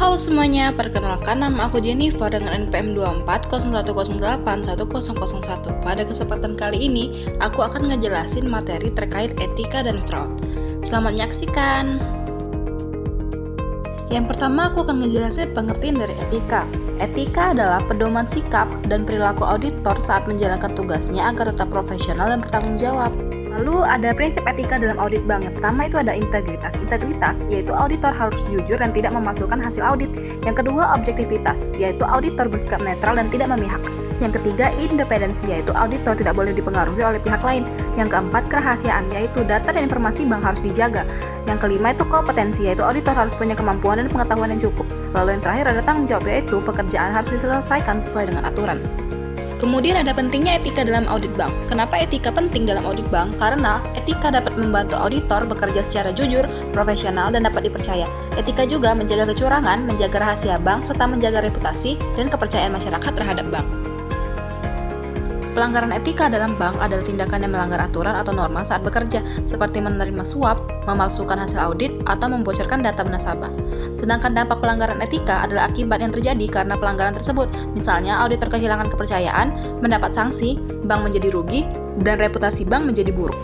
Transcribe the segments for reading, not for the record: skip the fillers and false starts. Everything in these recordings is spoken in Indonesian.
Halo semuanya, perkenalkan nama aku Jennifer dengan NPM 2401081001. Pada kesempatan kali ini, aku akan ngejelasin materi terkait etika dan fraud. Selamat menyaksikan. Yang pertama, aku akan ngejelasin pengertian dari etika. Etika adalah pedoman sikap dan perilaku auditor saat menjalankan tugasnya agar tetap profesional dan bertanggung jawab. Lalu ada prinsip etika dalam audit bank. Yang pertama itu ada integritas. Integritas yaitu auditor harus jujur dan tidak memasukkan hasil audit. Yang kedua objektivitas, yaitu auditor bersikap netral dan tidak memihak. Yang ketiga independensi, yaitu auditor tidak boleh dipengaruhi oleh pihak lain. Yang keempat kerahasiaan, yaitu data dan informasi bank harus dijaga. Yang kelima itu kompetensi, yaitu auditor harus punya kemampuan dan pengetahuan yang cukup. Lalu yang terakhir ada tanggung jawab, yaitu pekerjaan harus diselesaikan sesuai dengan aturan. Kemudian ada pentingnya etika dalam audit bank. Kenapa etika penting dalam audit bank? Karena etika dapat membantu auditor bekerja secara jujur, profesional, dan dapat dipercaya. Etika juga menjaga kecurangan, menjaga rahasia bank, serta menjaga reputasi dan kepercayaan masyarakat terhadap bank. Pelanggaran etika dalam bank adalah tindakan yang melanggar aturan atau norma saat bekerja, seperti menerima suap, memalsukan hasil audit, atau membocorkan data nasabah. Sedangkan dampak pelanggaran etika adalah akibat yang terjadi karena pelanggaran tersebut. Misalnya, auditor kehilangan kepercayaan, mendapat sanksi, bank menjadi rugi, dan reputasi bank menjadi buruk.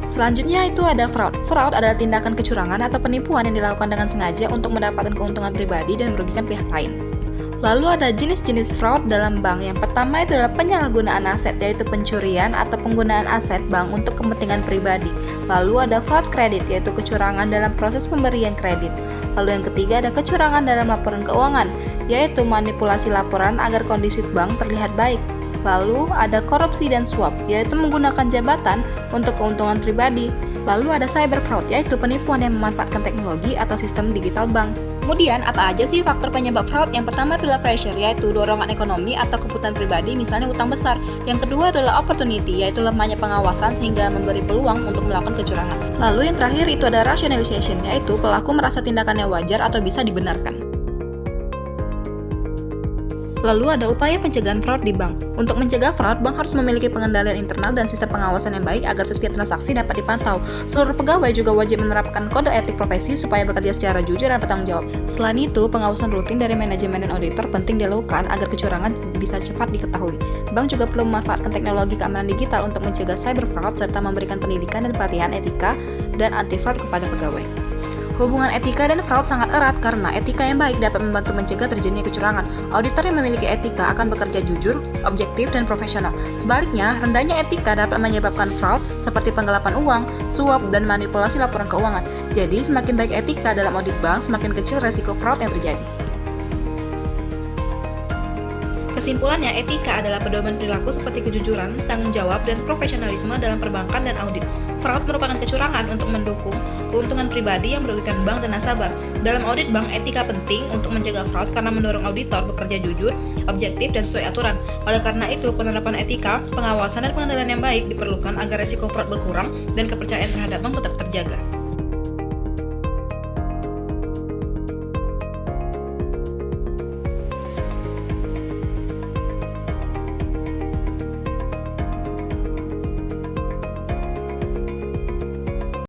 Selanjutnya itu ada fraud. Fraud adalah tindakan kecurangan atau penipuan yang dilakukan dengan sengaja untuk mendapatkan keuntungan pribadi dan merugikan pihak lain. Lalu ada jenis-jenis fraud dalam bank. Yang pertama itu adalah penyalahgunaan aset, yaitu pencurian atau penggunaan aset bank untuk kepentingan pribadi. Lalu ada fraud kredit, yaitu kecurangan dalam proses pemberian kredit. Lalu yang ketiga ada kecurangan dalam laporan keuangan, yaitu manipulasi laporan agar kondisi bank terlihat baik. Lalu ada korupsi dan suap, yaitu menggunakan jabatan untuk keuntungan pribadi. Lalu ada cyber fraud, yaitu penipuan yang memanfaatkan teknologi atau sistem digital bank. Kemudian, apa aja sih faktor penyebab fraud? Yang pertama adalah pressure, yaitu dorongan ekonomi atau kebutuhan pribadi, misalnya utang besar. Yang kedua adalah opportunity, yaitu lemahnya pengawasan sehingga memberi peluang untuk melakukan kecurangan. Lalu yang terakhir itu ada rationalization, yaitu pelaku merasa tindakannya wajar atau bisa dibenarkan. Lalu ada upaya pencegahan fraud di bank. Untuk mencegah fraud, bank harus memiliki pengendalian internal dan sistem pengawasan yang baik agar setiap transaksi dapat dipantau. Seluruh pegawai juga wajib menerapkan kode etik profesi supaya bekerja secara jujur dan bertanggung jawab. Selain itu, pengawasan rutin dari manajemen dan auditor penting dilakukan agar kecurangan bisa cepat diketahui. Bank juga perlu memanfaatkan teknologi keamanan digital untuk mencegah cyber fraud serta memberikan pendidikan dan pelatihan etika dan anti fraud kepada pegawai. Hubungan etika dan fraud sangat erat karena etika yang baik dapat membantu mencegah terjadinya kecurangan. Auditor yang memiliki etika akan bekerja jujur, objektif, dan profesional. Sebaliknya, rendahnya etika dapat menyebabkan fraud seperti penggelapan uang, suap, dan manipulasi laporan keuangan. Jadi, semakin baik etika dalam audit bank, semakin kecil resiko fraud yang terjadi. Kesimpulannya, etika adalah pedoman perilaku seperti kejujuran, tanggung jawab, dan profesionalisme dalam perbankan dan audit. Fraud merupakan kecurangan untuk mendukung keuntungan pribadi yang merugikan bank dan nasabah. Dalam audit bank, etika penting untuk mencegah fraud karena mendorong auditor bekerja jujur, objektif, dan sesuai aturan. Oleh karena itu, penerapan etika, pengawasan, dan pengendalian yang baik diperlukan agar resiko fraud berkurang dan kepercayaan terhadap bank tetap terjaga.